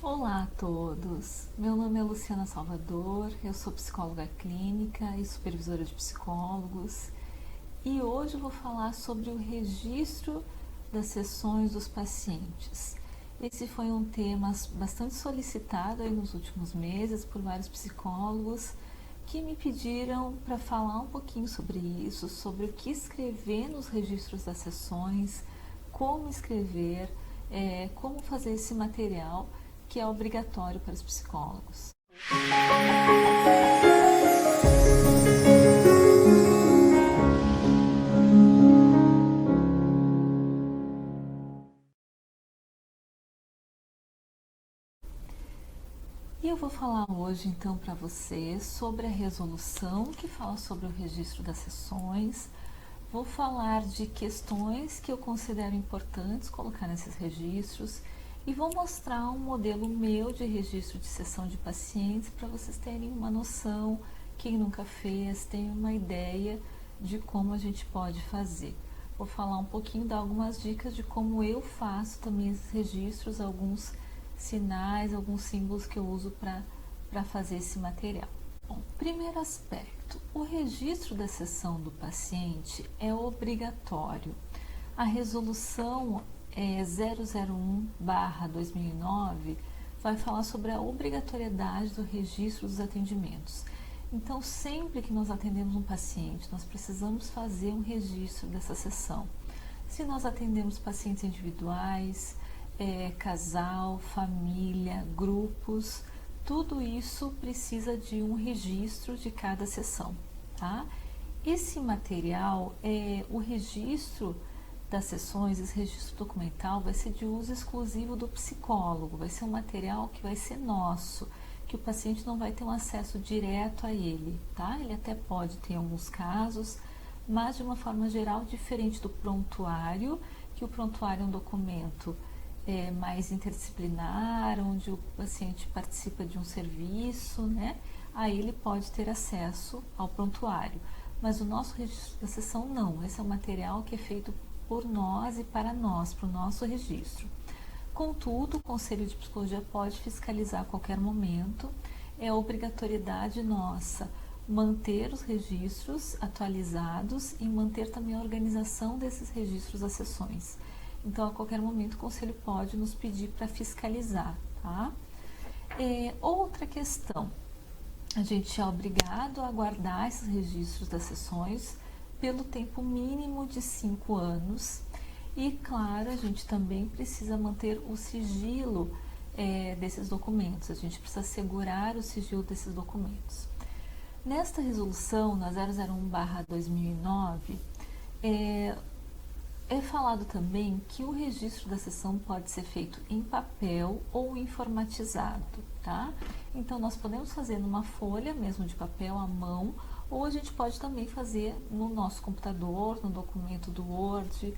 Olá a todos, meu nome é Luciana Salvador, eu sou psicóloga clínica e supervisora de psicólogos e hoje eu vou falar sobre o registro das sessões dos pacientes. Esse foi um tema bastante solicitado aí nos últimos meses por vários psicólogos que me pediram para falar um pouquinho sobre isso, sobre o que escrever nos registros das sessões, como escrever, como fazer esse material que é obrigatório para os psicólogos. E eu vou falar hoje então para você sobre a resolução que fala sobre o registro das sessões. Vou falar de questões que eu considero importantes colocar nesses registros e vou mostrar um modelo meu de registro de sessão de pacientes para vocês terem uma noção, quem nunca fez, tem uma ideia de como a gente pode fazer. Vou falar um pouquinho, dar algumas dicas de como eu faço também esses registros, alguns sinais, alguns símbolos que eu uso para fazer esse material. Bom, primeiro aspecto, o registro da sessão do paciente é obrigatório. A resolução 001/2009 vai falar sobre a obrigatoriedade do registro dos atendimentos. Então, sempre que nós atendemos um paciente, nós precisamos fazer um registro dessa sessão. Se nós atendemos pacientes individuais, casal, família, grupos, tudo isso precisa de um registro de cada sessão, tá? Esse material, o registro das sessões, esse registro documental vai ser de uso exclusivo do psicólogo, vai ser um material que vai ser nosso, que o paciente não vai ter um acesso direto a ele, tá? Ele até pode ter alguns casos, mas de uma forma geral, diferente do prontuário, que o prontuário é um documento mais interdisciplinar, onde o paciente participa de um serviço, né? Aí ele pode ter acesso ao prontuário. Mas o nosso registro da sessão não, esse é um material que é feito por nós e para nós, para o nosso registro. Contudo, o Conselho de Psicologia pode fiscalizar a qualquer momento, é obrigatoriedade nossa manter os registros atualizados e manter também a organização desses registros das sessões. Então, a qualquer momento, o Conselho pode nos pedir para fiscalizar, tá? Outra questão, a gente é obrigado a guardar esses registros das sessões pelo tempo mínimo de 5 anos e, claro, a gente também precisa manter o sigilo desses documentos, a gente precisa assegurar o sigilo desses documentos. Nesta resolução, na 001/2009, é falado também que o registro da sessão pode ser feito em papel ou informatizado, tá? Então, nós podemos fazer numa folha mesmo de papel à mão, ou a gente pode também fazer no nosso computador, no documento do Word.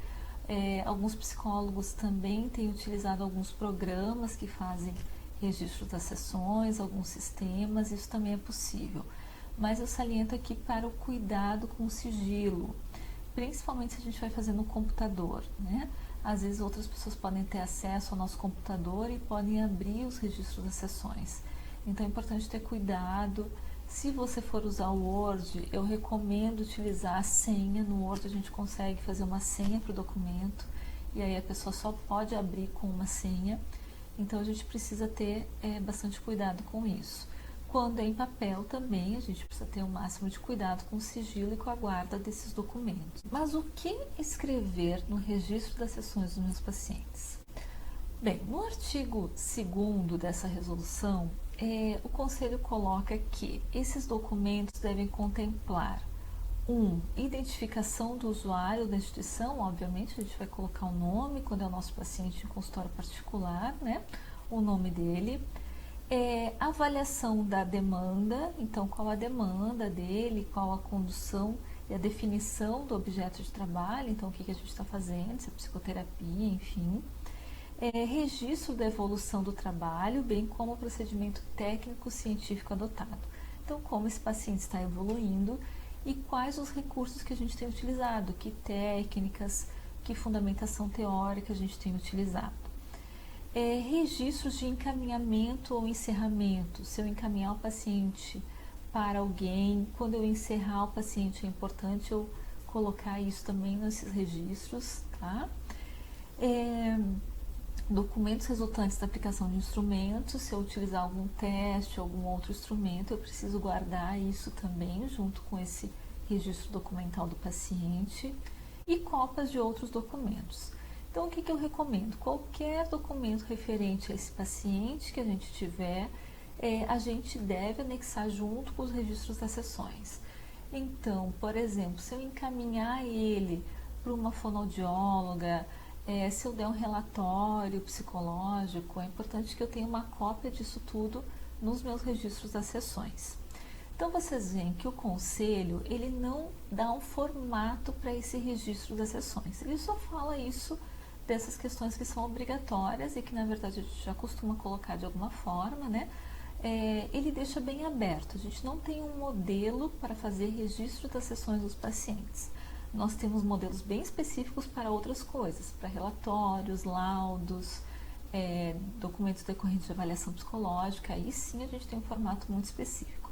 Alguns psicólogos também têm utilizado alguns programas que fazem registro das sessões, alguns sistemas, isso também é possível. Mas eu saliento aqui para o cuidado com o sigilo, principalmente se a gente vai fazer no computador, né? Às vezes outras pessoas podem ter acesso ao nosso computador e podem abrir os registros das sessões. Então é importante ter cuidado. Se você for usar o Word, eu recomendo utilizar a senha. No Word a gente consegue fazer uma senha para o documento e aí a pessoa só pode abrir com uma senha. Então a gente precisa ter bastante cuidado com isso. Quando é em papel também, a gente precisa ter o máximo de cuidado com o sigilo e com a guarda desses documentos. Mas o que escrever no registro das sessões dos meus pacientes? Bem, no artigo 2º dessa resolução, o Conselho coloca que esses documentos devem contemplar identificação do usuário da instituição, obviamente a gente vai colocar o nome quando é o nosso paciente em consultório particular, né? O nome dele. Avaliação da demanda, então qual a demanda dele, qual a condução e a definição do objeto de trabalho, então o que a gente está fazendo, se é psicoterapia, enfim. Registro da evolução do trabalho, bem como o procedimento técnico-científico adotado. Então, como esse paciente está evoluindo e quais os recursos que a gente tem utilizado, que técnicas, que fundamentação teórica a gente tem utilizado. Registros de encaminhamento ou encerramento. Se eu encaminhar o paciente para alguém, quando eu encerrar o paciente, é importante eu colocar isso também nesses registros, tá? Documentos resultantes da aplicação de instrumentos. Se eu utilizar algum teste, algum outro instrumento, eu preciso guardar isso também junto com esse registro documental do paciente, e cópias de outros documentos. Então, o que eu recomendo? Qualquer documento referente a esse paciente que a gente tiver, a gente deve anexar junto com os registros das sessões. Então, por exemplo, se eu encaminhar ele para uma fonoaudióloga, se eu der um relatório psicológico, é importante que eu tenha uma cópia disso tudo nos meus registros das sessões. Então, vocês veem que o conselho, ele não dá um formato para esse registro das sessões. Ele só fala isso dessas questões que são obrigatórias e que, na verdade, a gente já costuma colocar de alguma forma, né? Ele deixa bem aberto. A gente não tem um modelo para fazer registro das sessões dos pacientes. Nós temos modelos bem específicos para outras coisas, para relatórios, laudos, documentos decorrentes de avaliação psicológica. Aí sim a gente tem um formato muito específico.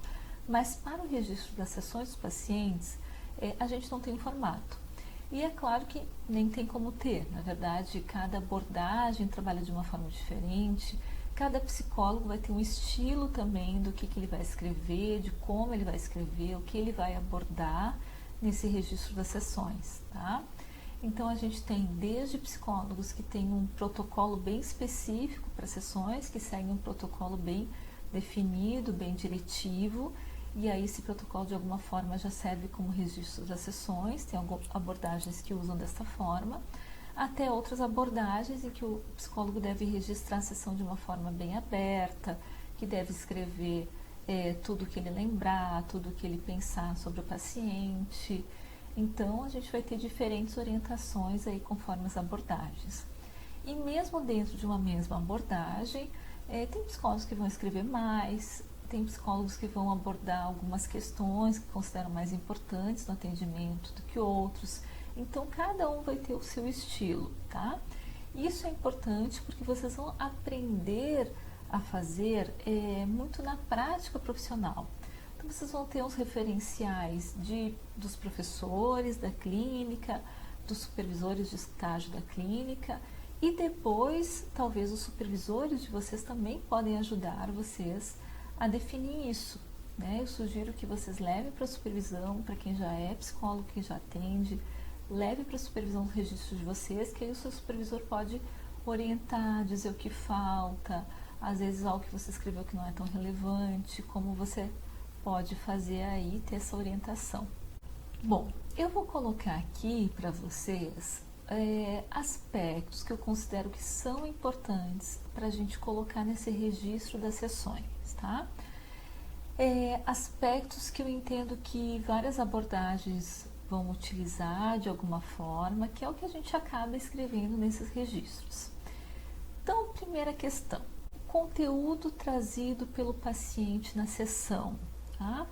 Mas para o registro das sessões dos pacientes, a gente não tem um formato. E é claro que nem tem como ter. Na verdade, cada abordagem trabalha de uma forma diferente. Cada psicólogo vai ter um estilo também do que ele vai escrever, de como ele vai escrever, o que ele vai abordar nesse registro das sessões, tá? Então, a gente tem desde psicólogos que têm um protocolo bem específico para sessões, que seguem um protocolo bem definido, bem diretivo, e aí esse protocolo de alguma forma já serve como registro das sessões. Tem algumas abordagens que usam desta forma, até outras abordagens em que o psicólogo deve registrar a sessão de uma forma bem aberta, que deve escrever tudo que ele lembrar, tudo que ele pensar sobre o paciente. Então, a gente vai ter diferentes orientações aí conforme as abordagens. E mesmo dentro de uma mesma abordagem, tem psicólogos que vão escrever mais, tem psicólogos que vão abordar algumas questões que consideram mais importantes no atendimento do que outros. Então, cada um vai ter o seu estilo, tá? Isso é importante porque vocês vão aprender a fazer muito na prática profissional. Então, vocês vão ter os referenciais dos professores da clínica, dos supervisores de estágio da clínica, e depois, talvez os supervisores de vocês também podem ajudar vocês a definir isso, né? Eu sugiro que vocês levem para a supervisão, para quem já é psicólogo, quem já atende, leve para a supervisão dos registros de vocês, que aí o seu supervisor pode orientar, dizer o que falta, às vezes algo que você escreveu que não é tão relevante, como você pode fazer aí, ter essa orientação. Bom, eu vou colocar aqui para vocês aspectos que eu considero que são importantes para a gente colocar nesse registro das sessões, tá? Aspectos que eu entendo que várias abordagens vão utilizar de alguma forma, que é o que a gente acaba escrevendo nesses registros. Então, primeira questão, conteúdo trazido pelo paciente na sessão, tá?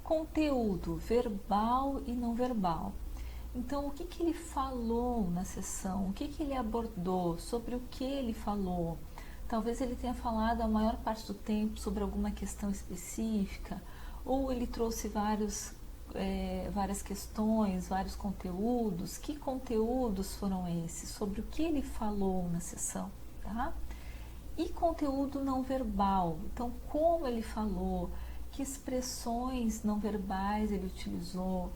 Conteúdo verbal e não verbal. Então, o que ele falou na sessão, o que ele abordou, sobre o que ele falou. Talvez ele tenha falado a maior parte do tempo sobre alguma questão específica, ou ele trouxe várias questões, vários conteúdos. Que conteúdos foram esses? Sobre o que ele falou na sessão, tá? E conteúdo não verbal. Então, como ele falou, que expressões não verbais ele utilizou,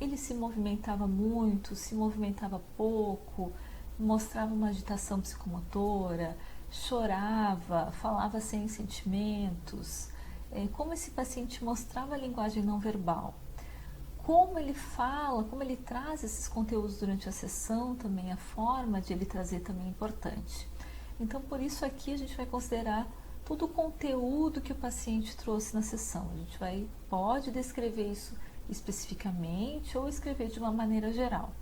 ele se movimentava muito, se movimentava pouco, mostrava uma agitação psicomotora, chorava, falava sem sentimentos, como esse paciente mostrava a linguagem não verbal. Como ele fala, como ele traz esses conteúdos durante a sessão, também a forma de ele trazer também é importante. Então, por isso aqui a gente vai considerar todo o conteúdo que o paciente trouxe na sessão. A gente pode descrever isso especificamente ou escrever de uma maneira geral.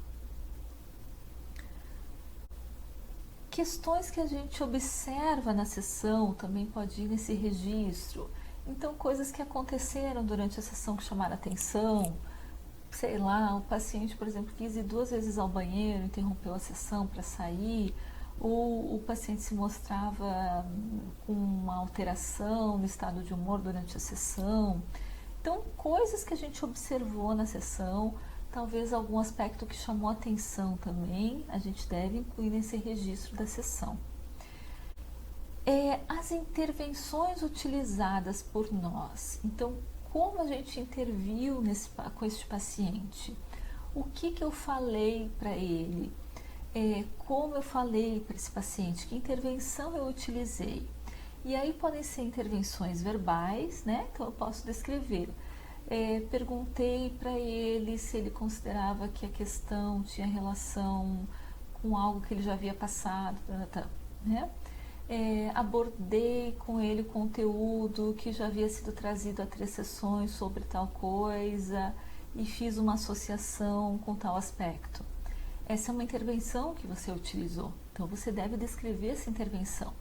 Questões que a gente observa na sessão também pode ir nesse registro. Então, coisas que aconteceram durante a sessão que chamaram a atenção. Sei lá, o paciente, por exemplo, quis ir 2 vezes ao banheiro, interrompeu a sessão para sair, o paciente se mostrava com uma alteração no estado de humor durante a sessão. Então, coisas que a gente observou na sessão, talvez algum aspecto que chamou atenção também, a gente deve incluir nesse registro da sessão. As intervenções utilizadas por nós. Então, como a gente interviu com este paciente? O que eu falei para ele? Como eu falei para esse paciente? Que intervenção eu utilizei? E aí podem ser intervenções verbais, né? Então eu posso descrever. Perguntei para ele se ele considerava que a questão tinha relação com algo que ele já havia passado, né? Abordei com ele o conteúdo que já havia sido trazido a 3 sessões sobre tal coisa e fiz uma associação com tal aspecto. Essa é uma intervenção que você utilizou, então você deve descrever essa intervenção,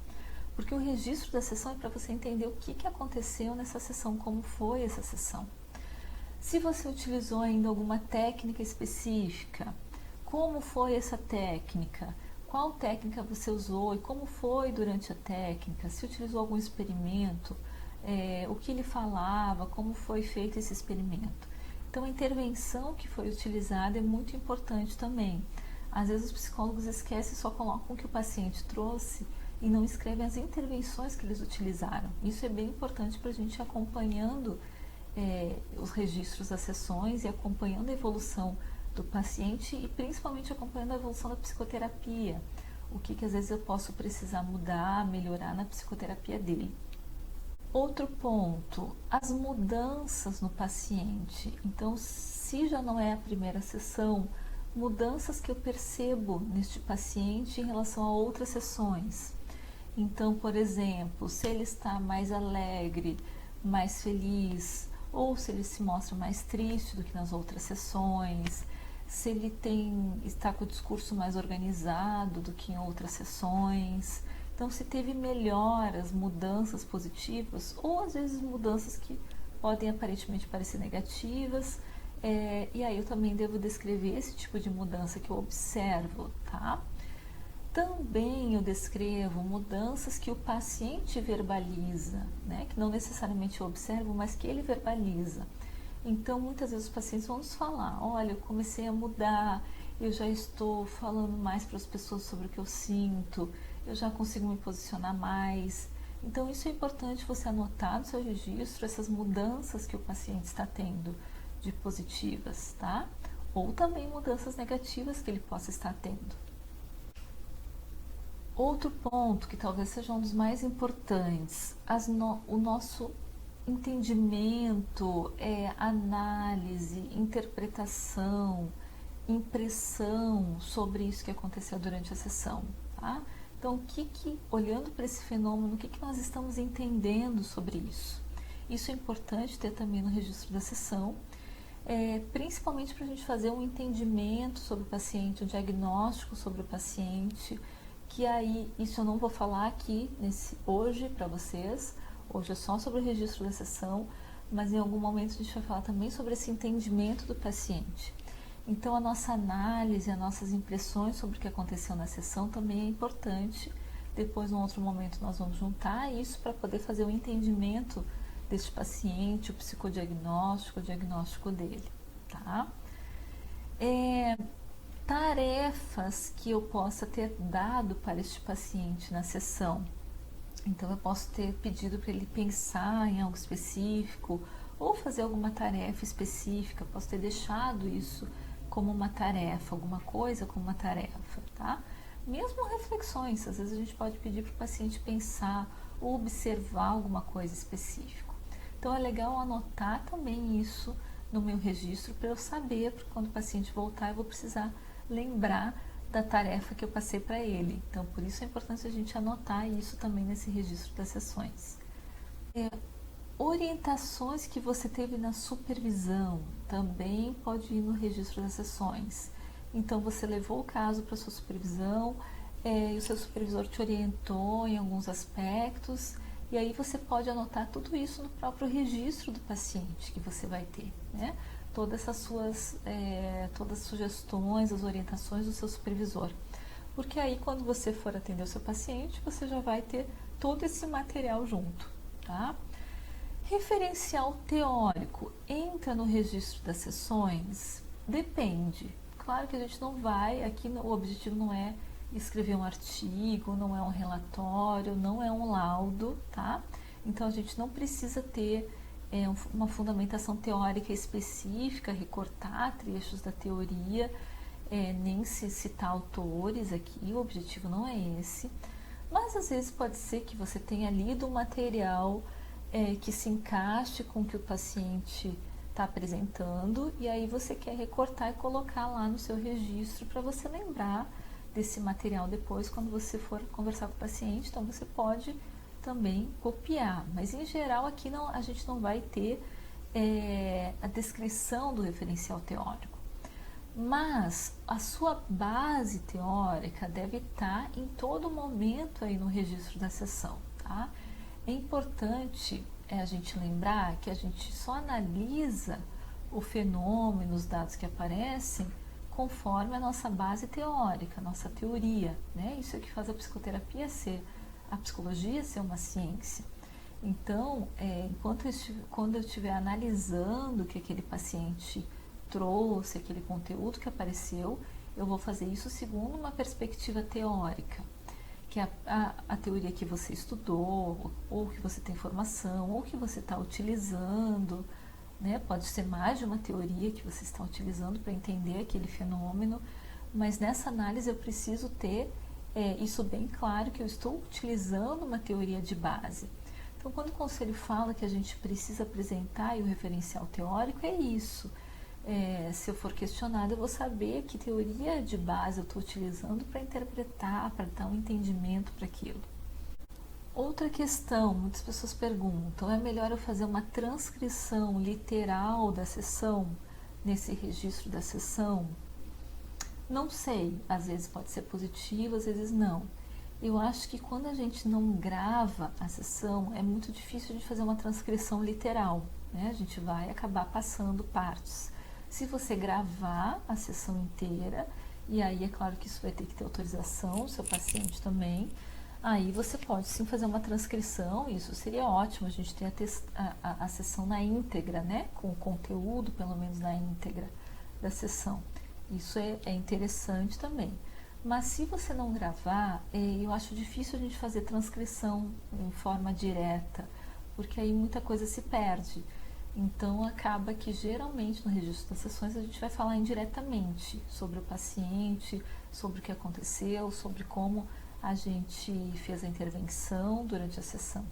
porque o registro da sessão é para você entender o que aconteceu nessa sessão, como foi essa sessão. Se você utilizou ainda alguma técnica específica, como foi essa técnica? Qual técnica você usou e como foi durante a técnica? Se utilizou algum experimento, o que ele falava, como foi feito esse experimento? Então, a intervenção que foi utilizada é muito importante também. Às vezes os psicólogos esquecem e só colocam o que o paciente trouxe e não escrevem as intervenções que eles utilizaram. Isso é bem importante para a gente ir acompanhando os registros das sessões e acompanhando a evolução do paciente e principalmente acompanhando a evolução da psicoterapia. O que às vezes eu posso precisar mudar, melhorar na psicoterapia dele. Outro ponto, as mudanças no paciente. Então, se já não é a primeira sessão, mudanças que eu percebo neste paciente em relação a outras sessões. Então, por exemplo, se ele está mais alegre, mais feliz, ou se ele se mostra mais triste do que nas outras sessões, se ele está com o discurso mais organizado do que em outras sessões. Então, se teve melhoras, mudanças positivas, ou às vezes mudanças que podem aparentemente parecer negativas, e aí eu também devo descrever esse tipo de mudança que eu observo, tá? Também eu descrevo mudanças que o paciente verbaliza, né? Que não necessariamente eu observo, mas que ele verbaliza. Então, muitas vezes os pacientes vão nos falar, olha, eu comecei a mudar, eu já estou falando mais para as pessoas sobre o que eu sinto, eu já consigo me posicionar mais. Então, isso é importante você anotar no seu registro essas mudanças que o paciente está tendo de positivas, tá? Ou também mudanças negativas que ele possa estar tendo. Outro ponto que talvez seja um dos mais importantes, o nosso entendimento, análise, interpretação, impressão sobre isso que aconteceu durante a sessão, tá? Então, olhando para esse fenômeno, o que nós estamos entendendo sobre isso? Isso é importante ter também no registro da sessão, principalmente para a gente fazer um entendimento sobre o paciente, um diagnóstico sobre o paciente, que aí, isso eu não vou falar aqui hoje para vocês, hoje é só sobre o registro da sessão, mas em algum momento a gente vai falar também sobre esse entendimento do paciente. Então, a nossa análise, as nossas impressões sobre o que aconteceu na sessão também é importante. Depois, num outro momento, nós vamos juntar isso para poder fazer o entendimento deste paciente, o psicodiagnóstico, o diagnóstico dele, tá? Tarefas que eu possa ter dado para este paciente na sessão. Então, eu posso ter pedido para ele pensar em algo específico ou fazer alguma tarefa específica, posso ter deixado isso como uma tarefa, alguma coisa como uma tarefa, tá? Mesmo reflexões, às vezes a gente pode pedir para o paciente pensar ou observar alguma coisa específica. Então, é legal anotar também isso no meu registro para eu saber, porque quando o paciente voltar eu vou precisar lembrar da tarefa que eu passei para ele. Então, por isso é importante a gente anotar isso também nesse registro das sessões. Orientações que você teve na supervisão também pode ir no registro das sessões. Então, você levou o caso para a sua supervisão, e o seu supervisor te orientou em alguns aspectos, e aí você pode anotar tudo isso no próprio registro do paciente que você vai ter, né? Todas as sugestões, as orientações do seu supervisor. porque aí quando você for atender o seu paciente, você já vai ter todo esse material junto, tá? Referencial teórico entra no registro das sessões? Depende. Claro que a gente não vai, aqui o objetivo não é escrever um artigo, não é um relatório, não é um laudo, tá? Então a gente não precisa ter uma fundamentação teórica específica, recortar trechos da teoria, nem se citar autores aqui, o objetivo não é esse. Mas às vezes pode ser que você tenha lido um material que se encaixe com o que o paciente está apresentando e aí você quer recortar e colocar lá no seu registro para você lembrar desse material depois quando você for conversar com o paciente. Então você pode também copiar, mas em geral aqui não, a gente não vai ter a descrição do referencial teórico. Mas a sua base teórica deve estar em todo momento aí no registro da sessão, tá? É importante a gente lembrar que a gente só analisa o fenômeno, os dados que aparecem, conforme a nossa base teórica, a nossa teoria, né? Isso é o que faz a psicoterapia ser, a psicologia ser uma ciência. Então, quando eu estiver analisando o que aquele paciente trouxe, aquele conteúdo que apareceu, eu vou fazer isso segundo uma perspectiva teórica, que é a teoria que você estudou, ou que você tem formação, ou que você está utilizando, né? Pode ser mais de uma teoria que você está utilizando para entender aquele fenômeno, mas nessa análise eu preciso ter isso bem claro, que eu estou utilizando uma teoria de base. Então, quando o conselho fala que a gente precisa apresentar o referencial teórico, é isso. Se eu for questionado, eu vou saber que teoria de base eu estou utilizando para interpretar, para dar um entendimento para aquilo. Outra questão, muitas pessoas perguntam, é melhor eu fazer uma transcrição literal da sessão, nesse registro da sessão? Não sei, às vezes pode ser positivo, às vezes não. Eu acho que quando a gente não grava a sessão, é muito difícil de fazer uma transcrição literal, né? A gente vai acabar passando partes. Se você gravar a sessão inteira, e aí é claro que isso vai ter que ter autorização, o seu paciente também, aí você pode sim fazer uma transcrição, isso seria ótimo, a gente tem a sessão na íntegra, né? Com o conteúdo, pelo menos na íntegra da sessão. Isso é interessante também. Mas se você não gravar, eu acho difícil a gente fazer transcrição em forma direta, porque aí muita coisa se perde. Então acaba que geralmente no registro das sessões a gente vai falar indiretamente sobre o paciente, sobre o que aconteceu, sobre como a gente fez a intervenção durante a sessão.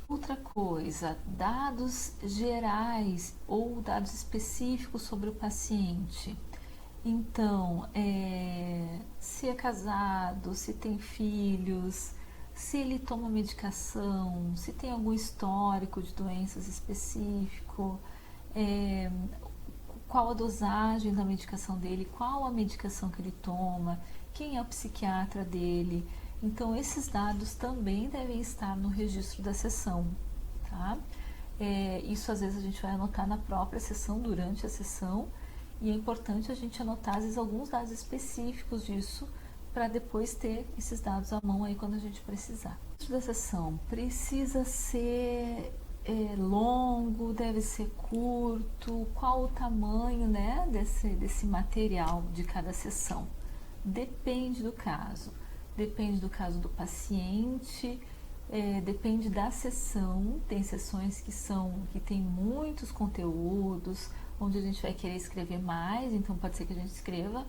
Outra coisa, dados gerais ou dados específicos sobre o paciente. Então, se é casado, se tem filhos, se ele toma medicação, se tem algum histórico de doenças específico, qual a dosagem da medicação dele, qual a medicação que ele toma, quem é o psiquiatra dele. Então, esses dados também devem estar no registro da sessão, tá? Isso às vezes a gente vai anotar na própria sessão, durante a sessão, e é importante a gente anotar, às vezes, alguns dados específicos disso, para depois ter esses dados à mão aí quando a gente precisar. O registro da sessão precisa ser longo, deve ser curto, qual o tamanho, né, desse material de cada sessão? Depende do caso do paciente, depende da sessão. Tem sessões que tem muitos conteúdos, onde a gente vai querer escrever mais, então pode ser que a gente escreva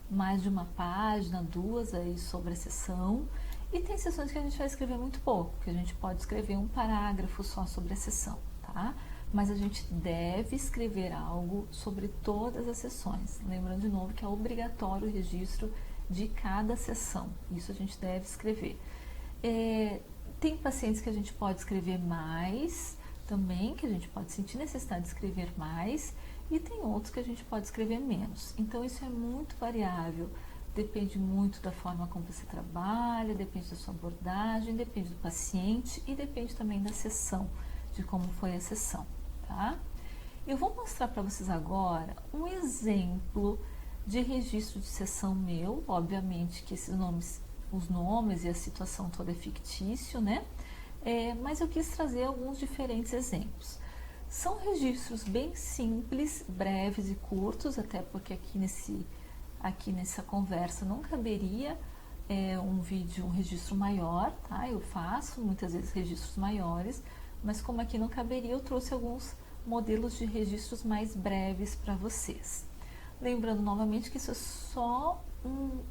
mais de uma página, 2 aí sobre a sessão. E tem sessões que a gente vai escrever muito pouco, que a gente pode escrever um parágrafo só sobre a sessão, tá? Mas a gente deve escrever algo sobre todas as sessões. Lembrando de novo que é obrigatório o registro de cada sessão. Isso a gente deve escrever. Tem pacientes que a gente pode escrever mais também, que a gente pode sentir necessidade de escrever mais, e tem outros que a gente pode escrever menos. Então isso é muito variável, depende muito da forma como você trabalha, depende da sua abordagem, depende do paciente e depende também da sessão, de como foi a sessão, tá? Eu vou mostrar para vocês agora um exemplo de registro de sessão meu, obviamente que esses nomes, os nomes e a situação toda é fictício, né? Mas eu quis trazer alguns diferentes exemplos. São registros bem simples, breves e curtos, até porque aqui nessa conversa não caberia um vídeo, um registro maior, tá? Eu faço muitas vezes registros maiores, mas como aqui não caberia, eu trouxe alguns modelos de registros mais breves para vocês. Lembrando novamente que isso é só um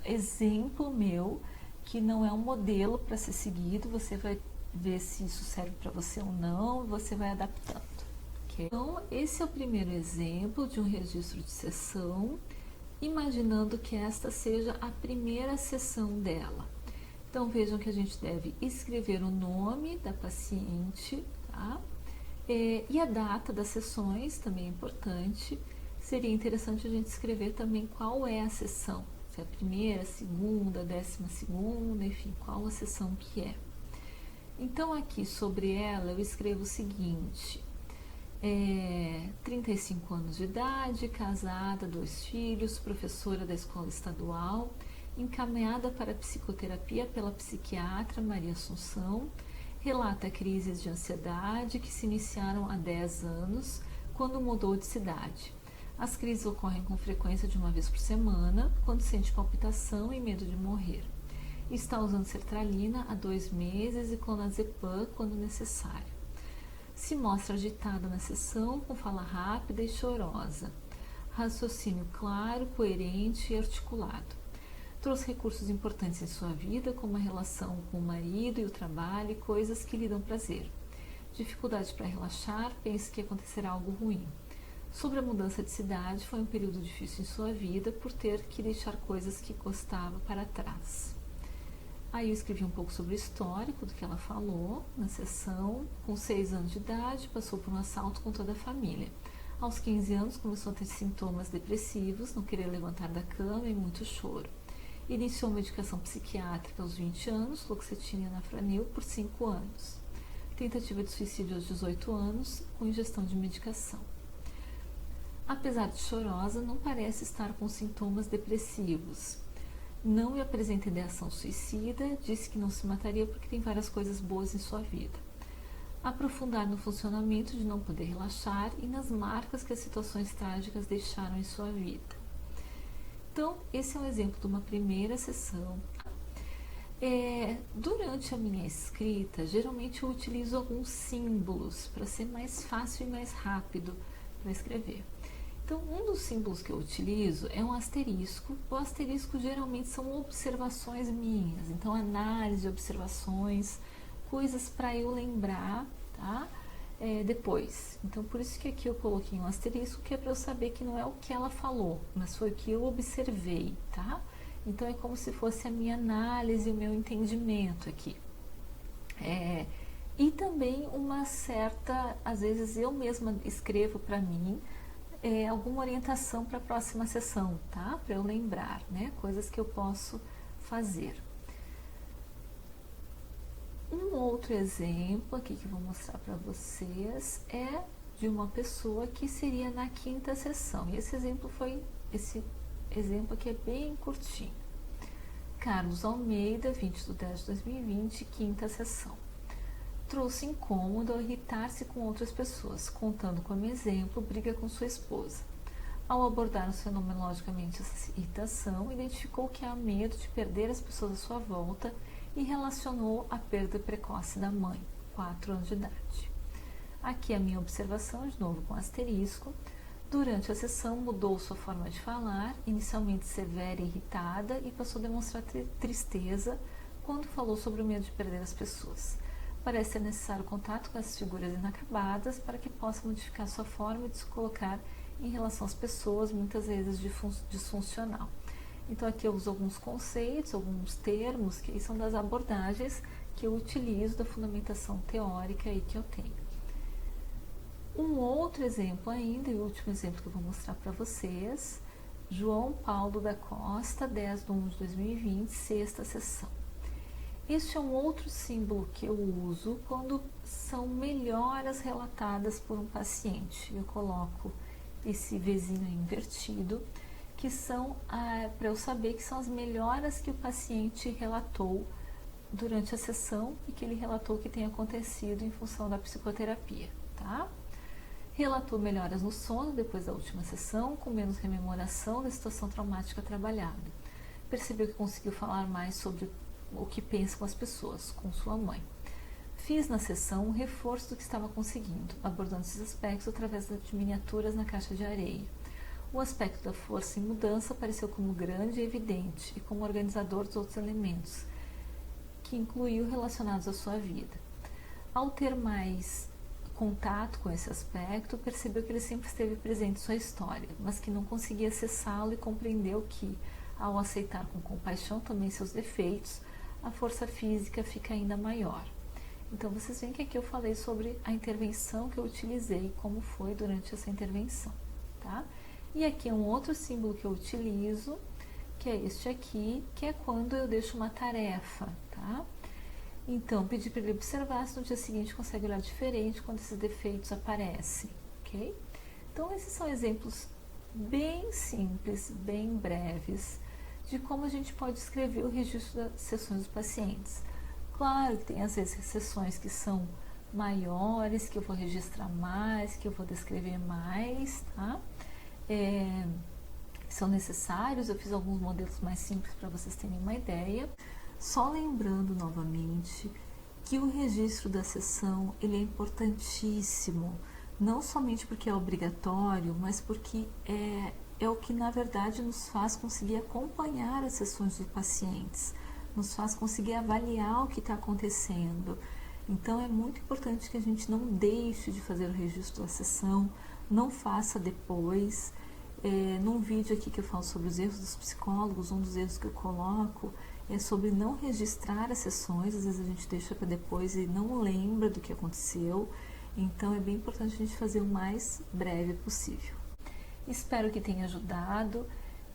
exemplo meu, que não é um modelo para ser seguido, você vai ver se isso serve para você ou não, e você vai adaptando. Okay? Então, esse é o primeiro exemplo de um registro de sessão, imaginando que esta seja a primeira sessão dela. Então, vejam que a gente deve escrever o nome da paciente, tá? E a data das sessões, também é importante. Seria interessante a gente escrever também qual é a sessão, se é a primeira, a segunda, 12ª, enfim, qual a sessão que é. Então, aqui sobre ela eu escrevo o seguinte: 35 anos de idade, casada, 2 filhos, professora da escola estadual, encaminhada para psicoterapia pela psiquiatra Maria Assunção, relata crises de ansiedade que se iniciaram há 10 anos, quando mudou de cidade. As crises ocorrem com frequência de uma vez por semana, quando sente palpitação e medo de morrer. Está usando sertralina há 2 meses e clonazepam quando necessário. Se mostra agitada na sessão, com fala rápida e chorosa. Raciocínio claro, coerente e articulado. Trouxe recursos importantes em sua vida, como a relação com o marido e o trabalho e coisas que lhe dão prazer. Dificuldade para relaxar, pensa que acontecerá algo ruim. Sobre a mudança de cidade, foi um período difícil em sua vida por ter que deixar coisas que gostava para trás. Aí eu escrevi um pouco sobre o histórico do que ela falou na sessão. Com 6 anos de idade, passou por um assalto com toda a família. Aos 15 anos, começou a ter sintomas depressivos, não querer levantar da cama e muito choro. Iniciou medicação psiquiátrica aos 20 anos, fluoxetina e anafranil, por 5 anos. Tentativa de suicídio aos 18 anos, com ingestão de medicação. Apesar de chorosa, não parece estar com sintomas depressivos. Não apresenta ideação suicida, disse que não se mataria porque tem várias coisas boas em sua vida. Aprofundar no funcionamento de não poder relaxar e nas marcas que as situações trágicas deixaram em sua vida. Então, esse é um exemplo de uma primeira sessão. Durante a minha escrita, geralmente eu utilizo alguns símbolos para ser mais fácil e mais rápido para escrever. Então, um dos símbolos que eu utilizo é um asterisco. O asterisco geralmente são observações minhas, então análise, observações, coisas para eu lembrar, tá? Depois. Então, por isso que aqui eu coloquei um asterisco, que é para eu saber que não é o que ela falou, mas foi o que eu observei, tá? Então, é como se fosse a minha análise, o meu entendimento aqui. E também uma certa, às vezes eu mesma escrevo para mim, alguma orientação para a próxima sessão, tá? Para eu lembrar, né? Coisas que eu posso fazer. Um outro exemplo aqui que eu vou mostrar para vocês é de uma pessoa que seria na 5ª sessão. E esse exemplo aqui é bem curtinho. Carlos Almeida, 20/10/2020, 5ª sessão. Trouxe incômodo ao irritar-se com outras pessoas, contando como exemplo briga com sua esposa. Ao abordar fenomenologicamente essa irritação, identificou que há medo de perder as pessoas à sua volta e relacionou a perda precoce da mãe, 4 anos de idade. Aqui a minha observação, de novo com asterisco. Durante a sessão mudou sua forma de falar, inicialmente severa e irritada, e passou a demonstrar tristeza quando falou sobre o medo de perder as pessoas. Parece ser necessário contato com as figuras inacabadas para que possa modificar sua forma de se colocar em relação às pessoas, muitas vezes disfuncional. Então aqui eu uso alguns conceitos, alguns termos que são das abordagens que eu utilizo da fundamentação teórica aí que eu tenho. Um outro exemplo ainda, e o último exemplo que eu vou mostrar para vocês, João Paulo da Costa, 10/1/2020, 6ª sessão. Este é um outro símbolo que eu uso quando são melhoras relatadas por um paciente. Eu coloco esse Vzinho invertido, que são, para eu saber que são as melhoras que o paciente relatou durante a sessão e que ele relatou que tem acontecido em função da psicoterapia, tá? Relatou melhoras no sono depois da última sessão, com menos rememoração da situação traumática trabalhada. Percebeu que conseguiu falar mais sobre o que pensa com as pessoas, com sua mãe. Fiz na sessão um reforço do que estava conseguindo, abordando esses aspectos através de miniaturas na caixa de areia. O aspecto da força em mudança apareceu como grande e evidente e como organizador dos outros elementos, que incluiu relacionados à sua vida. Ao ter mais contato com esse aspecto, percebeu que ele sempre esteve presente em sua história, mas que não conseguia acessá-lo e compreendeu que, ao aceitar com compaixão também seus defeitos, a força física fica ainda maior. Então, vocês veem que aqui eu falei sobre a intervenção que eu utilizei, como foi durante essa intervenção, tá? E aqui é um outro símbolo que eu utilizo, que é este aqui, que é quando eu deixo uma tarefa, tá? Então, pedi para ele observar se no dia seguinte consegue olhar diferente quando esses defeitos aparecem, ok? Então, esses são exemplos bem simples, bem breves, de como a gente pode escrever o registro das sessões dos pacientes. Claro que tem às vezes sessões que são maiores, que eu vou registrar mais, que eu vou descrever mais, tá? São necessários, eu fiz alguns modelos mais simples para vocês terem uma ideia. Só lembrando novamente que o registro da sessão ele é importantíssimo, não somente porque é obrigatório, mas porque é o que na verdade nos faz conseguir acompanhar as sessões dos pacientes, nos faz conseguir avaliar o que está acontecendo. Então é muito importante que a gente não deixe de fazer o registro da sessão, não faça depois. Num vídeo aqui que eu falo sobre os erros dos psicólogos, um dos erros que eu coloco é sobre não registrar as sessões. Às vezes a gente deixa para depois e não lembra do que aconteceu. Então é bem importante a gente fazer o mais breve possível. Espero que tenha ajudado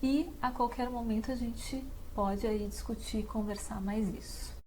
e a qualquer momento a gente pode aí discutir e conversar mais isso.